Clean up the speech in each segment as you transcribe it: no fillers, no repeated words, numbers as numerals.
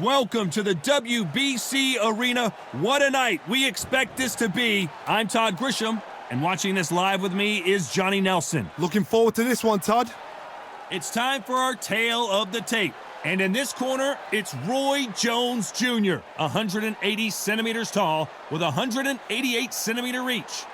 Welcome to the WBC Arena. What a night we expect this to be. I'm Todd Grisham, and watching this live with me is Johnny Nelson. Looking forward to this one, Todd. It's time for our tale of the tape. And in this corner, it's Roy Jones Jr., 180 centimeters tall with 188 centimeter reach.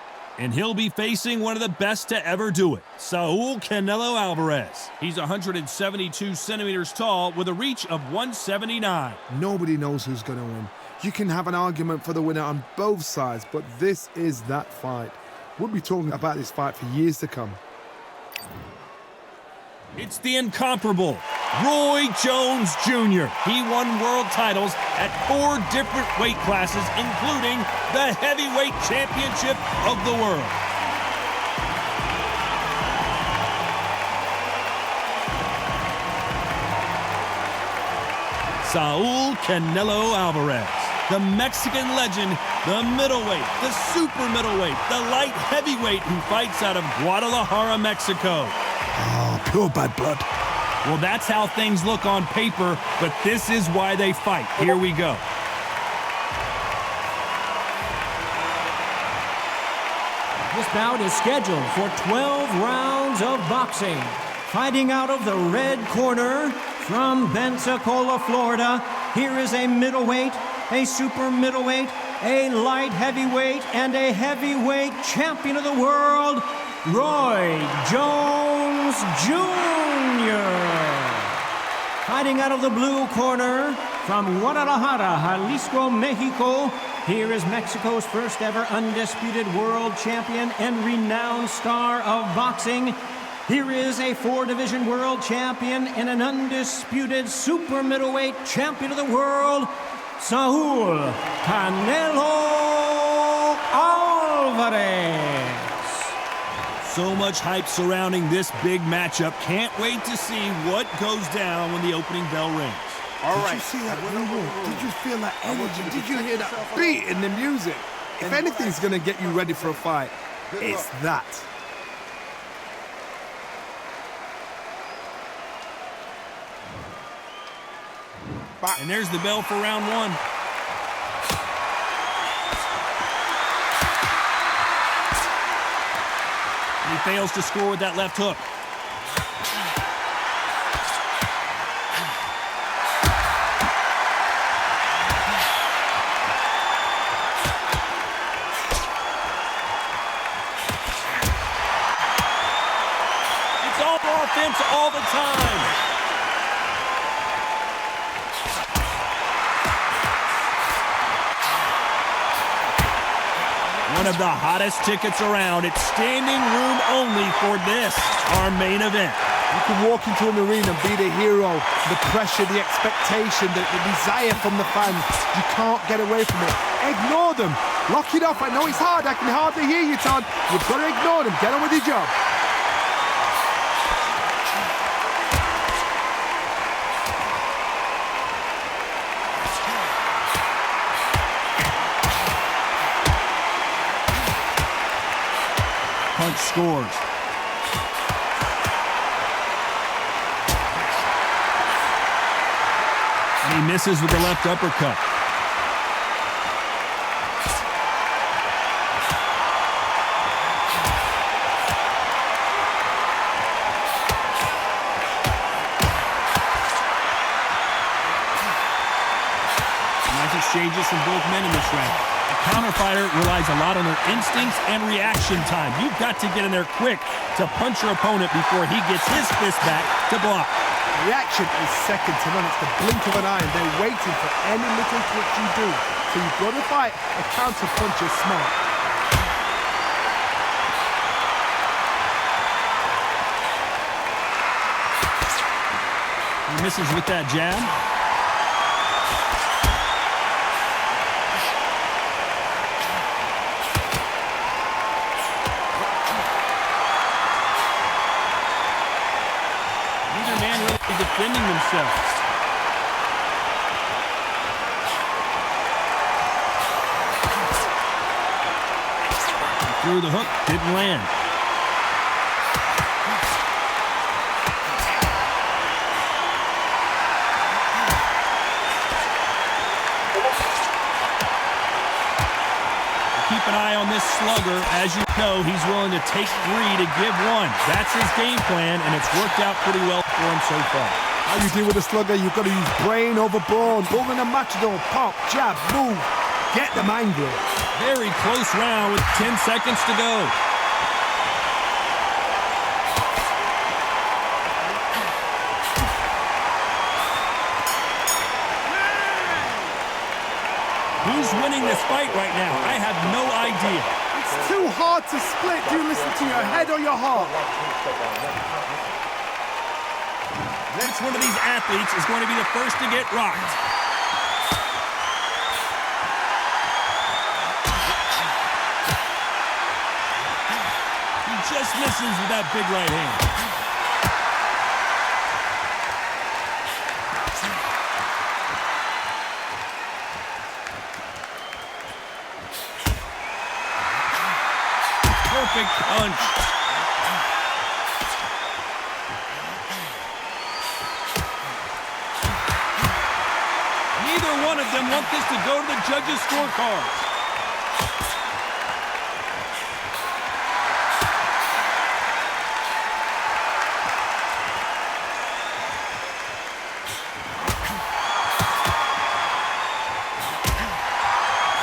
And he'll be facing one of the best to ever do it, Saul Canelo Alvarez. He's 172 centimeters tall with a reach of 179. Nobody knows who's going to win. You can have an argument for the winner on both sides, but this is that fight. We'll be talking about this fight for years to come. It's the incomparable Roy Jones Jr. He won world titles at 4 different weight classes, including the heavyweight championship of the world. Saul Canelo Alvarez, the Mexican legend, the middleweight, the super middleweight, the light heavyweight who fights out of Guadalajara, Mexico. Oh, pure bad blood. Well, that's how things look on paper, but this is why they fight. Here we go. This bout is scheduled for 12 rounds of boxing. Fighting out of the red corner from Pensacola, Florida, here is a middleweight, a super middleweight, a light heavyweight, and a heavyweight champion of the world, Roy Jones Jr. Fighting out of the blue corner from Guadalajara, Jalisco, Mexico, here is Mexico's first ever undisputed world champion and renowned star of boxing. Here is a 4-division world champion and an undisputed super middleweight champion of the world, Saul Canelo Alvarez. So much hype surrounding this big matchup. Can't wait to see what goes down when the opening bell rings. Did you see that movement? Did you feel that energy? Did you hear that beat in the music? If anything's going to get you ready for a fight, it's that. And there's the bell for round 1. He fails to score with that left hook. It's all offense all the time. One of the hottest tickets around. It's standing room only for this, our main event. You can walk into an arena and be the hero. The pressure, the expectation, the desire from the fans. You can't get away from it. Ignore them. Lock it off. I know it's hard. I can hardly hear you, Todd. You've got to ignore them. Get on with your job. Punch scores. And he misses with the left uppercut. Nice exchanges from both men in this round. Counterfighter relies a lot on their instincts and reaction time. You've got to get in there quick to punch your opponent before he gets his fist back to block. Reaction is second to none. It's the blink of an eye. They're waiting for any little twitch you do. So you've got to fight a counter puncher smart. He misses with that jab. Defending themselves. Threw the hook, didn't land. slugger. As you know, he's willing to take 3 to give 1. That's his game plan, and it's worked out pretty well for him so far. How you deal with a slugger, you've got to use brain over brawn. Building a matador, pop, jab, move, get them angry. Very close round with 10 seconds to go. Who's winning this fight right now? I have no idea. It's too hard to split. Do you listen to your head or your heart? Which one of these athletes is going to be the first to get rocked? He just misses with that big right hand. Perfect punch. Neither one of them want this to go to the judges' scorecards.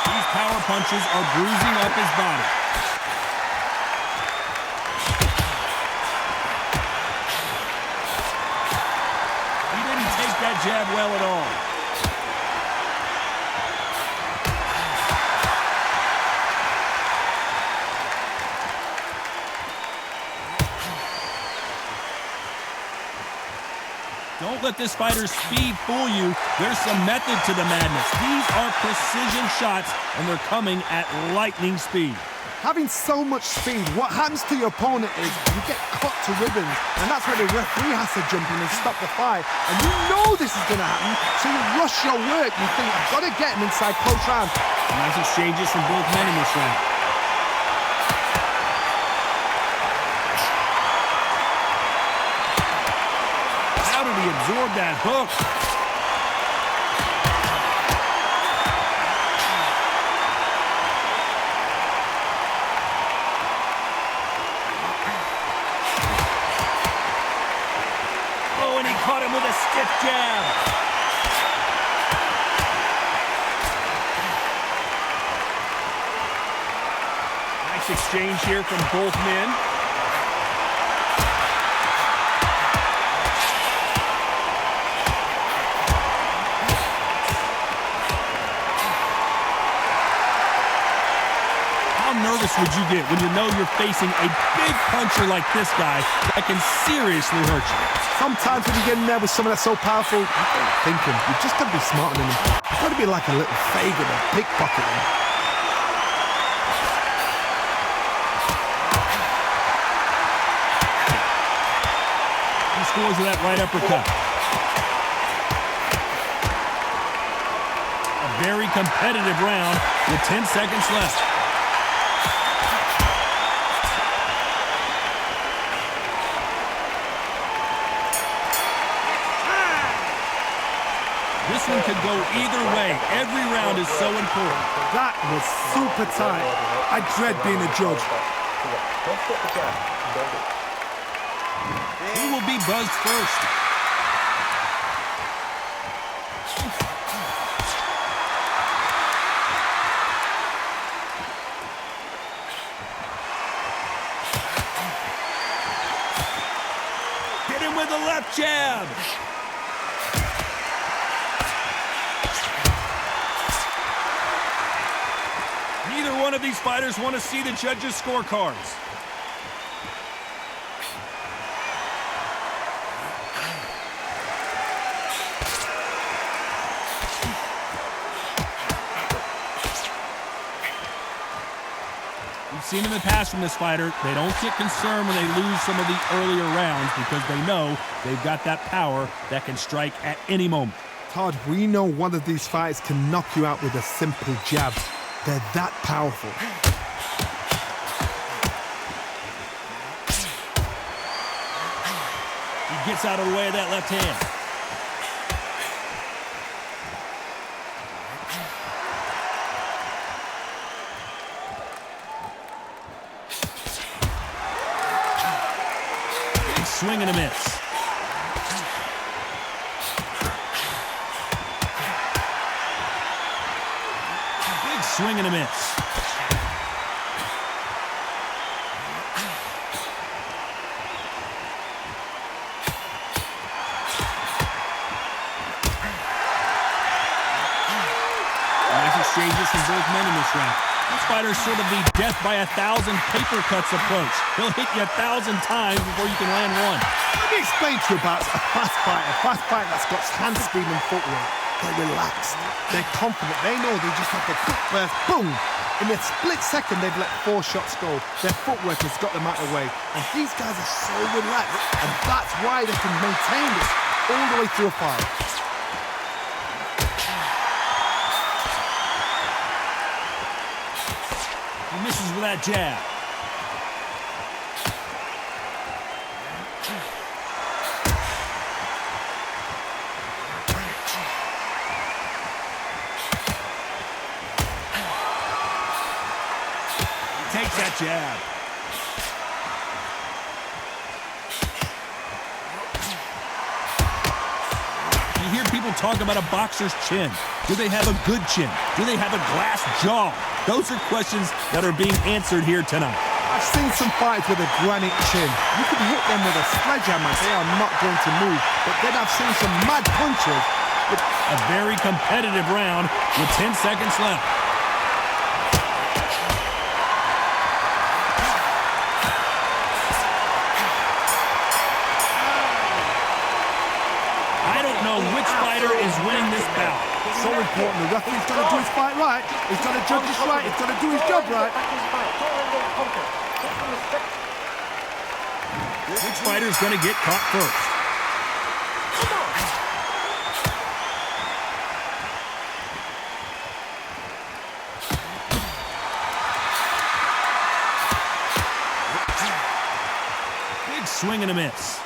These power punches are bruising up his body. He didn't take that jab well at all. Don't let this fighter's speed fool you. There's some method to the madness. These are precision shots, and they're coming at lightning speed. Having so much speed, what happens to your opponent is you get cut to ribbons, and that's where the referee has to jump in and stop the fight. And you know this is going to happen, so you rush your work. You think, I've got to get him inside close round. Nice exchanges from both men in this round. How did he absorb that hook? Oh, and he caught him with a stiff jab. Nice exchange here from both men. How nervous would you get when you know you're facing a big puncher like this guy that can seriously hurt you? Sometimes when you get in there with someone that's so powerful, you don't think him. You just got to be smarter than him. You've got to be like a little Fagin or pickpocketing. He scores with that right uppercut. A very competitive round with 10 seconds left. This one could go either way. Every round is so important. That was super tight. I dread being a judge. Who will be buzzed first? Hit him with a left jab. Neither one of these fighters want to see the judges' scorecards. We've seen in the past from this fighter, they don't get concerned when they lose some of the earlier rounds because they know they've got that power that can strike at any moment. Todd, we know one of these fighters can knock you out with a simple jab. They're that powerful. He gets out of the way of that left hand. swing and a miss. Big swing and a miss. Exchanges from both men in this round. This fighter's sort of the death by 1,000 paper cuts approach. He'll hit you 1,000 times before you can land one. Let me explain to you about a fast fighter that's got hand speed and footwork. They're relaxed. They're confident. They know they just have to quick burst, boom. In a split second, they've let 4 shots go. Their footwork has got them out of the way. And these guys are so relaxed. And that's why they can maintain this all the way through a fight. He misses with that jab. He takes that jab. You hear people talk about a boxer's chin. Do they have a good chin? Do they have a glass jaw? Those are questions that are being answered here tonight. I've seen some fighters with a granite chin. You can hit them with a sledgehammer. They are not going to move. But then I've seen some mad punches. A very competitive round with 10 seconds left. I don't know which fighter is winning this bout. So important. The referee's got to do his fight right. He's got to judge this right. He's got to do his job right. Which fighter's going to get caught first? Big swing and a miss.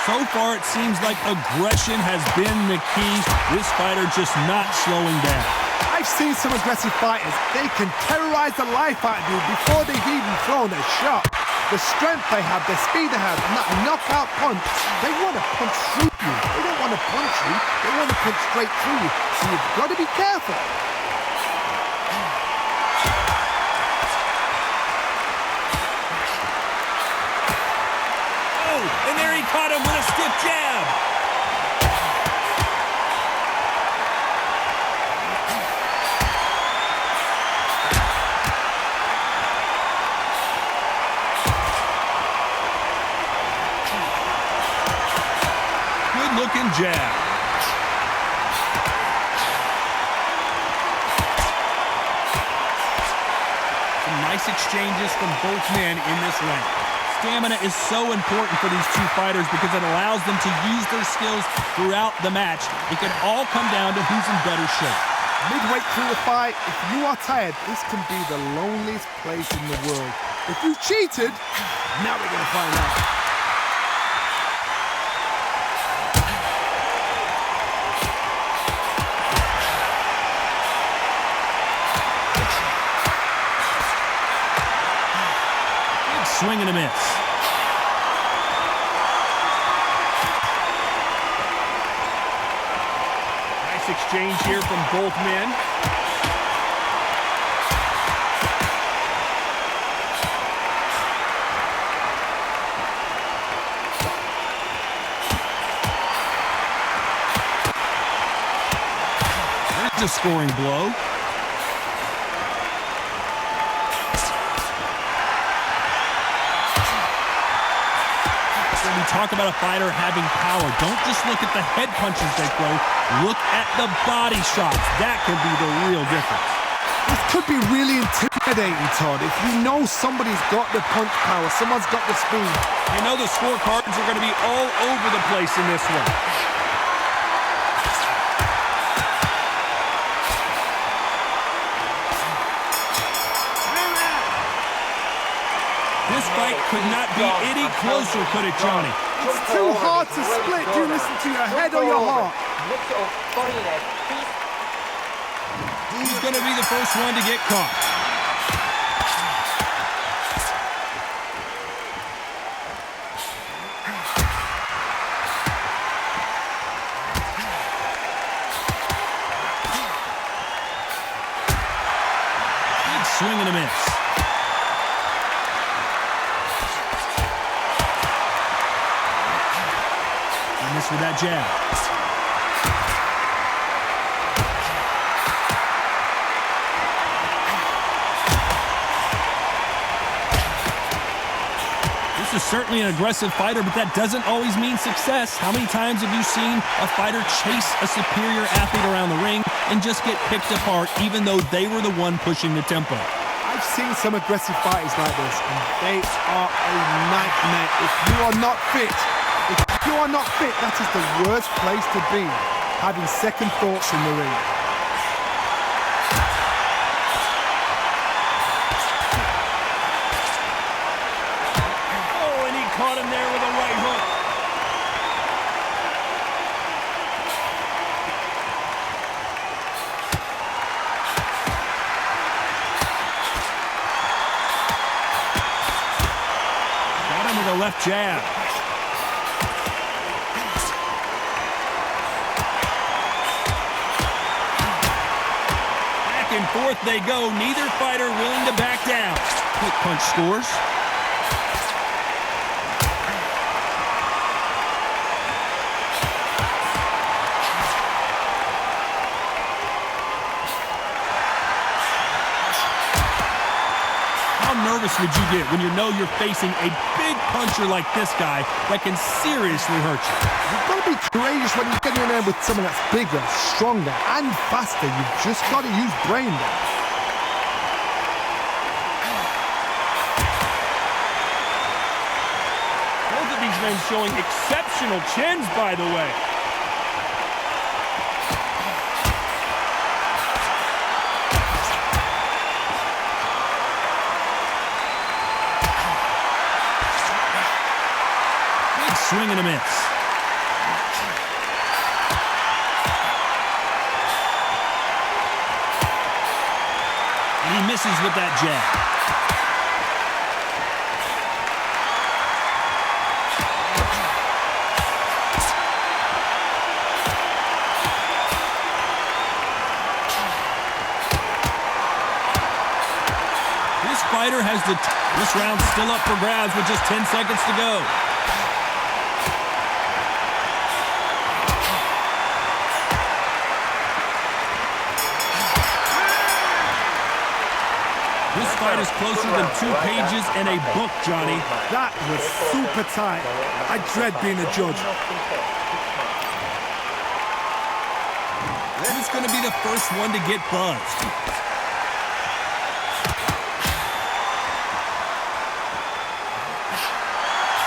So far, it seems like aggression has been the key. This fighter just not slowing down. I've seen some aggressive fighters. They can terrorize the life out of you before they've even thrown a shot. The strength they have, the speed they have, and that knockout punch, they want to punch through you. They don't want to punch you. They want to punch straight through you. So you've got to be careful. And there he caught him with a stiff jab. Good looking jab. Some nice exchanges from both men in this round. Stamina is so important for these two fighters because it allows them to use their skills throughout the match. It can all come down to who's in better shape. Midway through the fight, if you are tired, this can be the loneliest place in the world. If you cheated, now we're going to find out. Swing and a miss. Nice exchange here from both men. There's a scoring blow. When we talk about a fighter having power, don't just look at the head punches they throw. Look at the body shots. That can be the real difference. This could be really intimidating, Todd. If you know somebody's got the punch power, someone's got the speed. You know the scorecards are going to be all over the place in this one. This fight could not be any closer, could it, Johnny? It's too hard to split. Do you listen to your head or your heart? Who's going to be the first one to get caught? Big swing and a miss. Miss with that jab. This is certainly an aggressive fighter, but that doesn't always mean success. How many times have you seen a fighter chase a superior athlete around the ring and just get picked apart even though they were the one pushing the tempo? I've seen some aggressive fighters like this, and they are a nightmare. If you are not fit, that is the worst place to be, having second thoughts in the ring. Oh, and he caught him there with a right hook. Got him with a left jab. And forth they go. Neither fighter willing to back down. Quick punch scores. How nervous would you get when you know you're facing a big puncher like this guy that can seriously hurt you? You've got to be courageous when you're getting in there with someone that's bigger, stronger, and faster. You've just got to use brain there. Both of these men showing exceptional chins, by the way. Big swing and a miss. He misses with that jab. This fighter has this round still up for grabs with just 10 seconds to go. This fight is closer than 2 pages in a book, Johnny. That was super tight. I dread being a judge. Who's going to be the first one to get buzzed?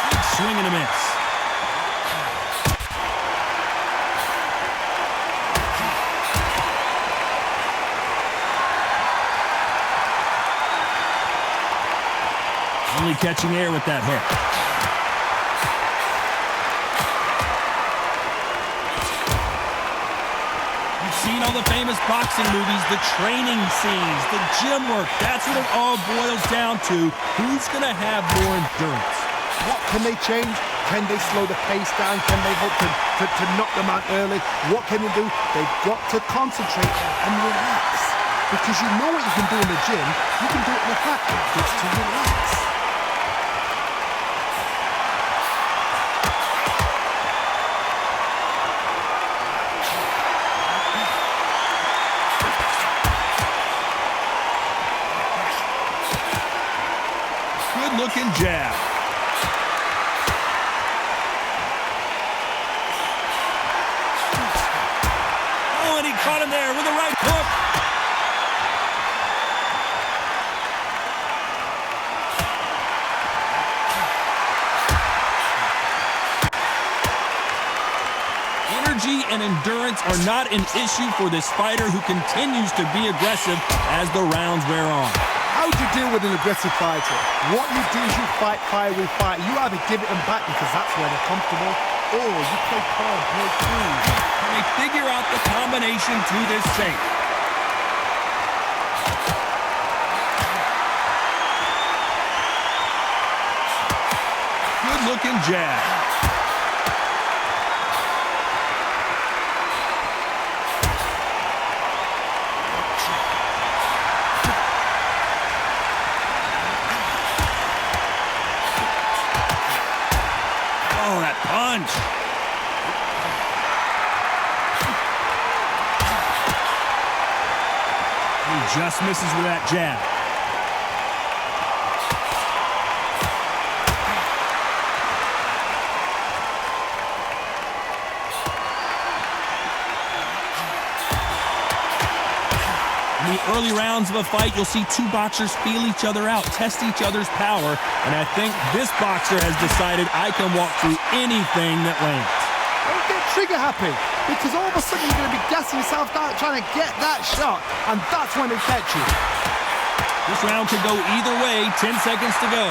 Big swing and a miss. Only catching air with that hook. You've seen all the famous boxing movies, the training scenes, the gym work. That's what it all boils down to. Who's going to have more endurance? What can they change? Can they slow the pace down? Can they hope to knock them out early? What can they do? They've got to concentrate and relax. Because you know what you can do in the gym, you can do it in the practice. Just to relax. Good-looking jab. Oh, and he caught him there with a right hook. Energy and endurance are not an issue for this fighter who continues to be aggressive as the rounds wear on. How How do you deal with an aggressive fighter? What you do is you fight fire with fire. You either give it them back because that's where they're comfortable, or you play calm, play cool. And they figure out the combination to this safe. Good-looking jab. Oh, that punch. He just misses with that jab. In the early rounds of a fight, you'll see two boxers feel each other out, test each other's power, and I think this boxer has decided I can walk through anything that lands. Don't get trigger happy, because all of a sudden you're going to be gassing yourself out trying to get that shot, and that's when they catch you. This round could go either way, 10 seconds to go.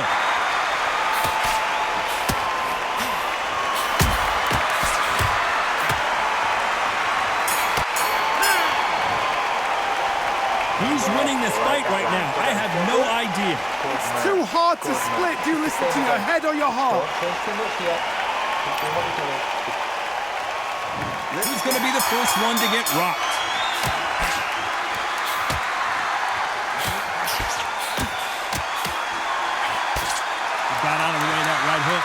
Who's winning this fight right now? I have no idea. It's too hard to split. Do you listen to your head or your heart? Who's going to be the first one to get rocked? He got out of the way of that right hook.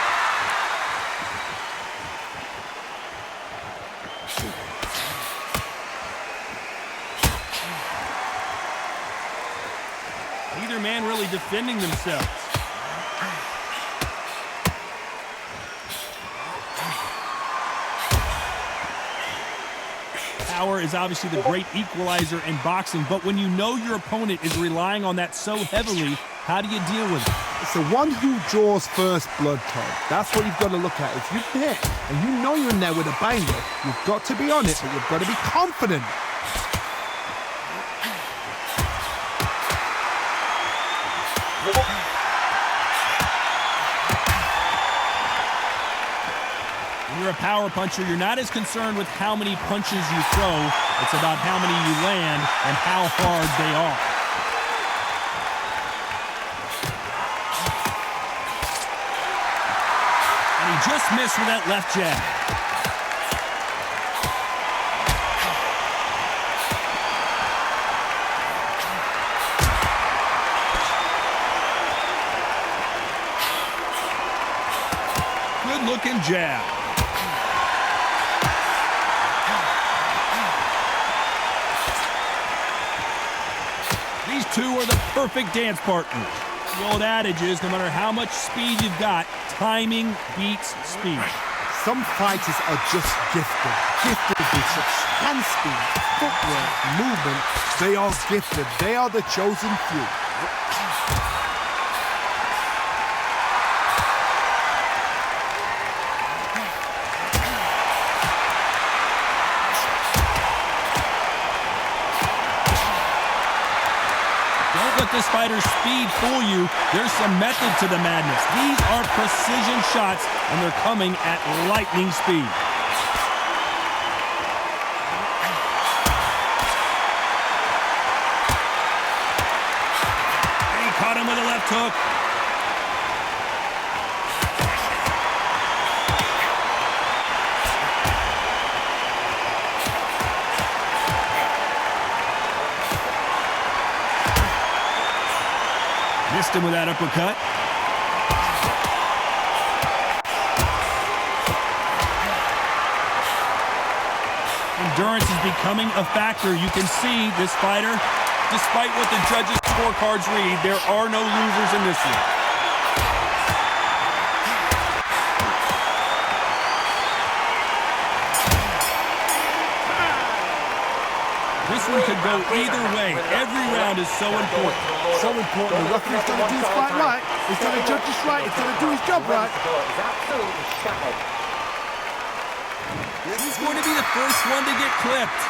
Neither man really defending themselves. Power is obviously the great equalizer in boxing, but when you know your opponent is relying on that so heavily, how do you deal with it? It's the one who draws first blood, Todd. That's what you've got to look at. If you're hit and you know you're in there with a banger, you've got to be on it, but you've got to be confident. When you're a power puncher, you're not as concerned with how many punches you throw. It's about how many you land and how hard they are. And he just missed with that left jab. Good-looking jab. These two are the perfect dance partners. The old adage is, no matter how much speed you've got, timing beats speed. Some fighters are just gifted. Gifted with such hand speed, footwork, movement. They are gifted. They are the chosen few. This fighter's speed fool you. There's some method to the madness. These are precision shots, and they're coming at lightning speed. And he caught him with a left hook. Missed him with that uppercut. Endurance is becoming a factor. You can see this fighter, despite what the judges' scorecards read, there are no losers in this one. This one could go either way. Every round is so important. So important. The referee's got to do his fight right. He's got to judge this right. He's got to do his job right. He's going to be the first one to get clipped.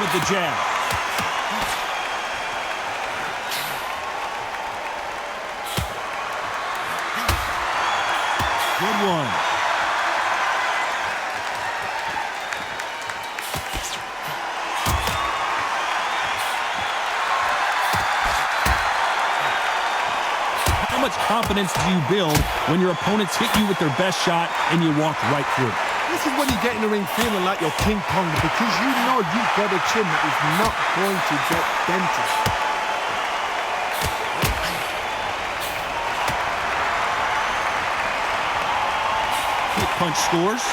with the jab. Good one. How much confidence do you build when your opponents hit you with their best shot and you walk right through? This is when you get in the ring feeling like you're King Kong, because you know you've got a chin that is not going to get dented. Quick punch scores.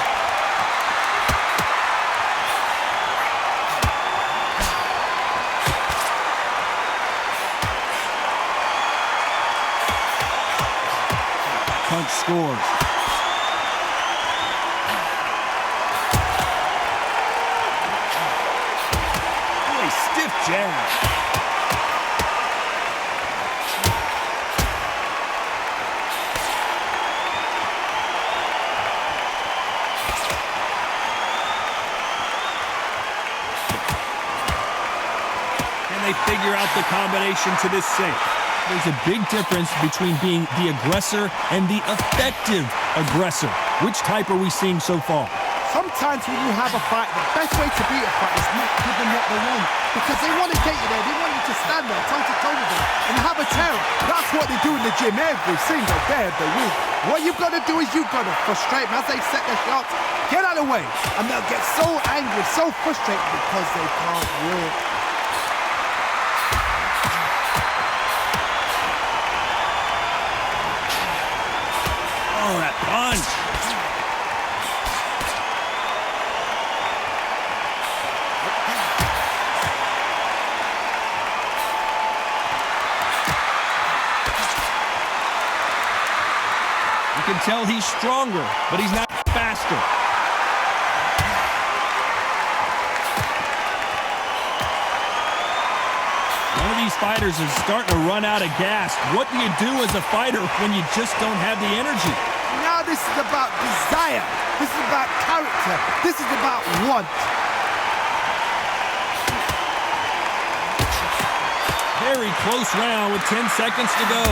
Punch scores. Boy, stiff jab. And they figure out the combination to this sink. There's a big difference between being the aggressor and the effective aggressor. Which type are we seeing so far? Sometimes when you have a fight, the best way to beat a fight is not give them what they want. Because they want to get you there. They want you to stand there toe-to-toe with them and have a terror. That's what they do in the gym every single day of the week. What you've got to do is you've got to frustrate them as they set their shots. Get out of the way. And they'll get so angry, so frustrated because they can't win. Oh, that punch. You can tell he's stronger, but he's not faster. One of these fighters is starting to run out of gas. What do you do as a fighter when you just don't have the energy? Now this is about desire. This is about character. This is about want. Very close round with 10 seconds to go.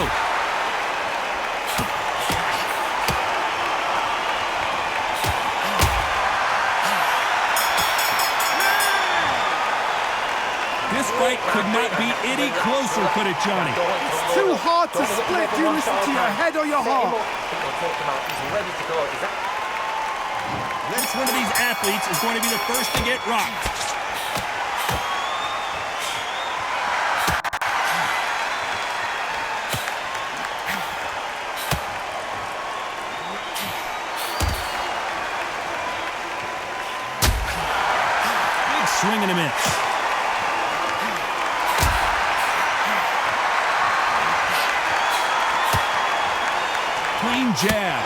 This fight could not be any closer, could it, Johnny? It's too hard to split. Do you listen to your head or your heart? Which one of these athletes is going to be the first to get rocked? Big swing and a miss. Clean jab.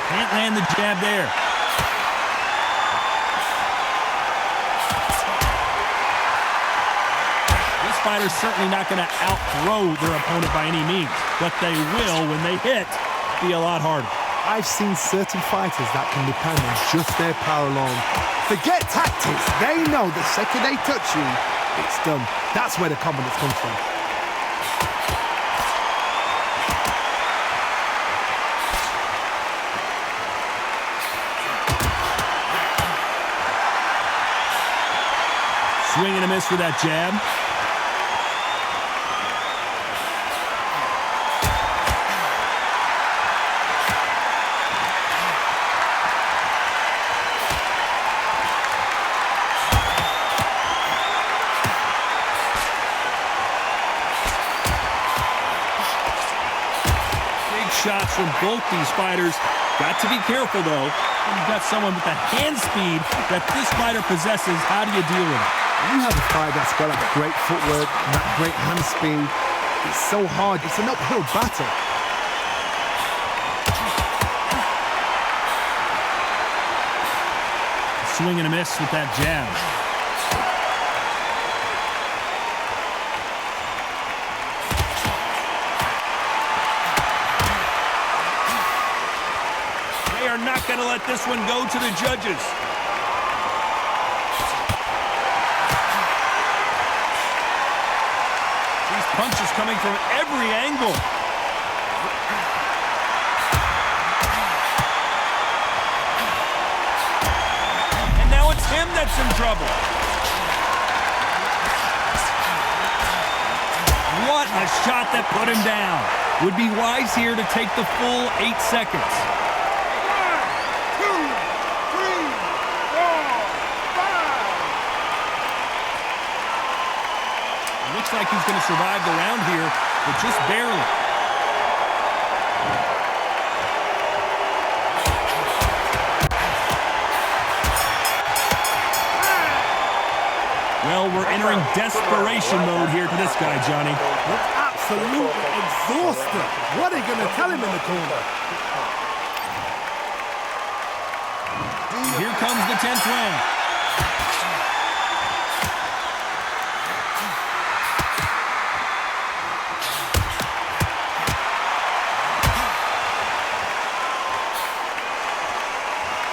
Can't land the jab there. This fighter's certainly not going to outthrow their opponent by any means, but they will, when they hit, be a lot harder. I've seen certain fighters that can depend on just their power alone. Forget tactics. They know the second they touch you, it's done. That's where the confidence comes from. Swing and a miss with that jab. Shots from both these fighters. Got to be careful, though. When you've got someone with the hand speed that this fighter possesses, how do you deal with it? You have a fighter that's got that great footwork and that great hand speed. It's so hard. It's an uphill battle. Swing and a miss with that jab. are not going to let this one go to the judges. These punches coming from every angle. And now it's him that's in trouble. What a shot that put him down. Would be wise here to take the full 8 seconds. 1, 2, 3, 4, 5. Looks like he's going to survive the round here, but just barely. Well, we're entering desperation mode here to this guy, Johnny. Looks absolutely exhausted. What are you going to tell him in the corner? Here comes the 10th round.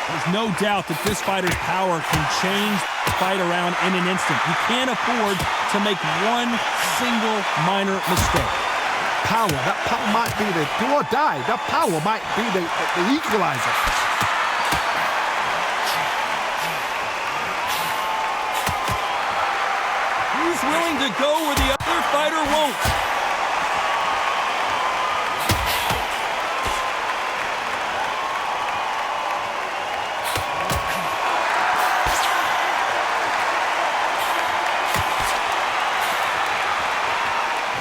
There's no doubt that this fighter's power can change the fight around in an instant. You can't afford to make one single minor mistake. Power, that power might be the do or die. That power might be the equalizer. Who's willing to go where the other fighter won't?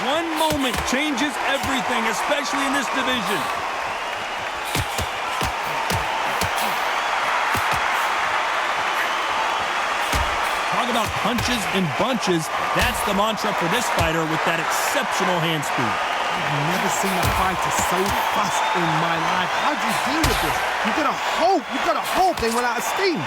One moment changes everything, especially in this division. Talk about punches and bunches. That's the mantra for this fighter with that exceptional hand speed. I've never seen a fighter so fast in my life. How do you deal with this? You've got to hope they run out of steam.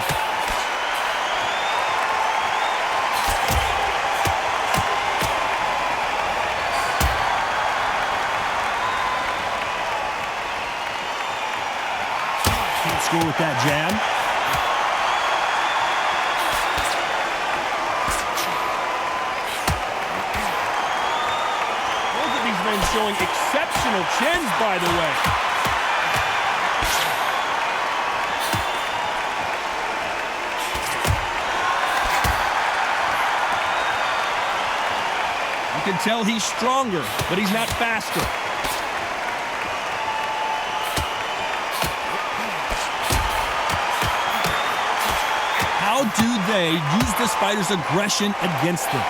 Can't score with that jab. Both of these men showing exceptional chins, by the way. You can tell he's stronger, but he's not faster. How do they use this fighter's aggression against them?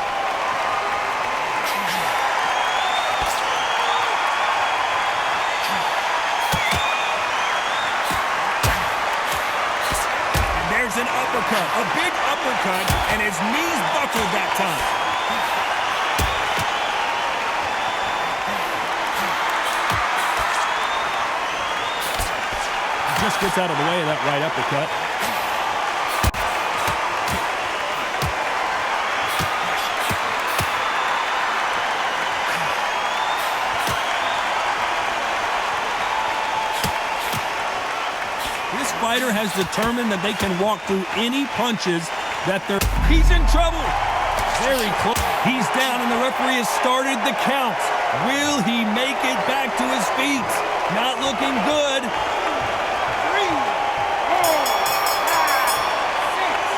And there's an uppercut, a big uppercut, and his knees buckled that time. He just gets out of the way of that right uppercut. This fighter has determined that they can walk through any punches that they're... He's in trouble! Very close. He's down and the referee has started the count. Will he make it back to his feet? Not looking good. 3, 4, 5, 6.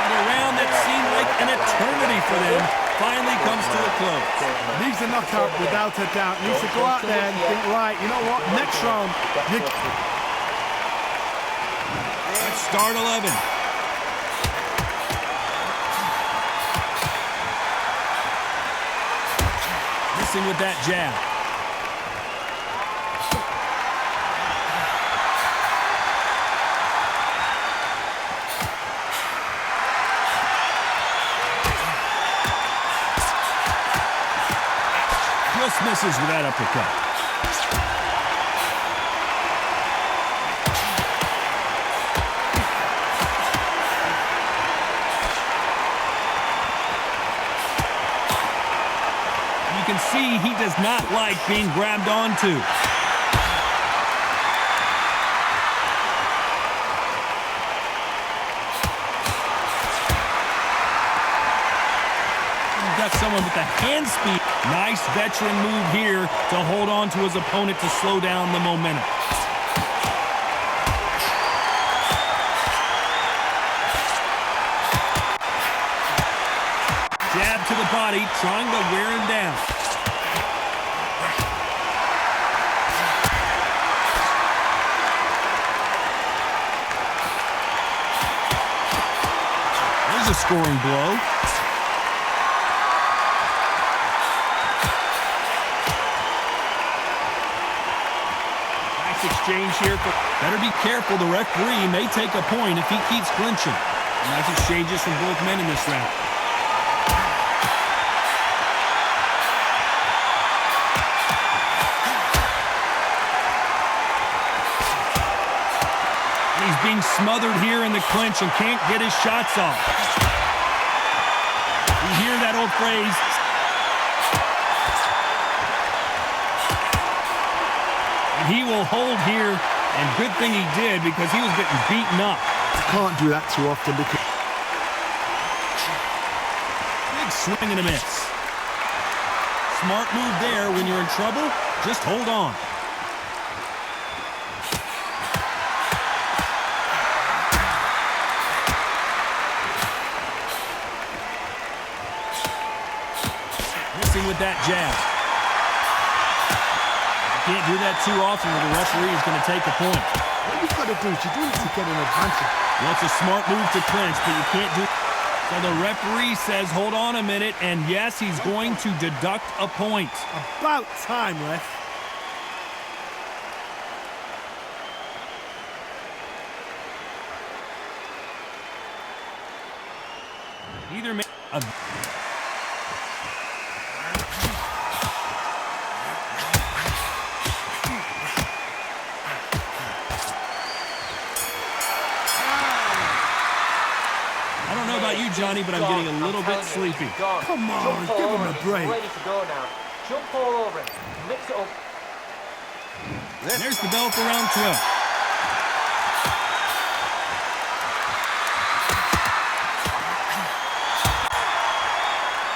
And a round that seemed like an eternity for them finally comes to a close. Needs a knockout without a doubt. Needs to go out there and think, right, you know what, next round. Let's start 11. Missing with that jab. Just misses with that uppercut. can see he does not like being grabbed onto. He's got someone with the hand speed. Nice veteran move here to hold on to his opponent to slow down the momentum. Jab to the body, trying to wear him down. There's a scoring blow. Nice exchange here. Better be careful. The referee may take a point if he keeps clinching. Nice exchanges from both men in this round. He's being smothered here in the clinch and can't get his shots off. You hear that old phrase. And he will hold here, and good thing he did because he was getting beaten up. You can't do that too often because... Big swing and a miss. Smart move there. When you're in trouble, just hold on. With that jab. You can't do that too often or the referee is going to take a point. What you've got to do is you do it to get an advantage. Well, it's a smart move to clinch, but you can't do it. So the referee says, hold on a minute, and yes, he's going to deduct a point. About time, ref. Either man. You, Johnny, but I'm getting a little bit sleepy. Come on, give him a break. Ready to go now. Jump all over him. Mix it up. There's the bell for round 12.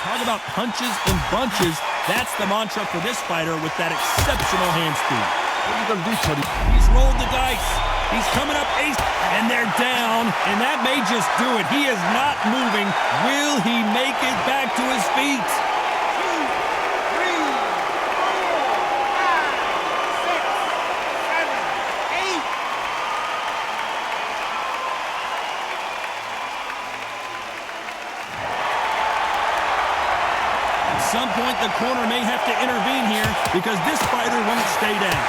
Talk about punches and bunches. That's the mantra for this fighter with that exceptional hand speed. What are you going to do, Tony? He's rolled the dice. He's coming up ace, and they're down, and that may just do it. He is not moving. Will he make it back to his feet? 2, 3, 4, 5, 6, 7, 8. At some point, the corner may have to intervene here because this fighter won't stay down.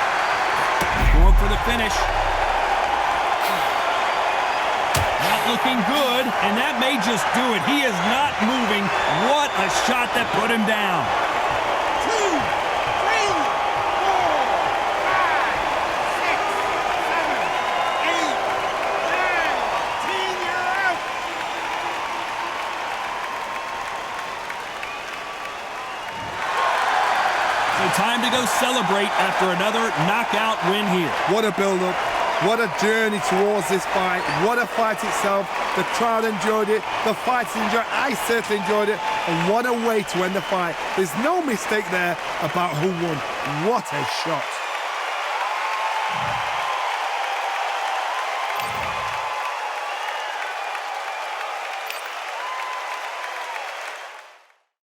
Going for the finish. Looking good, and that may just do it. He is not moving. What a shot that put him down. 2, 3, 4, 5, 6, 7, 8, 9, 10. You're out. So time to go celebrate after another knockout win here. What a build-up. What a journey towards this fight. What a fight itself. The crowd enjoyed it. The fighters enjoyed it. I certainly enjoyed it. And what a way to end the fight. There's no mistake there about who won. What a shot.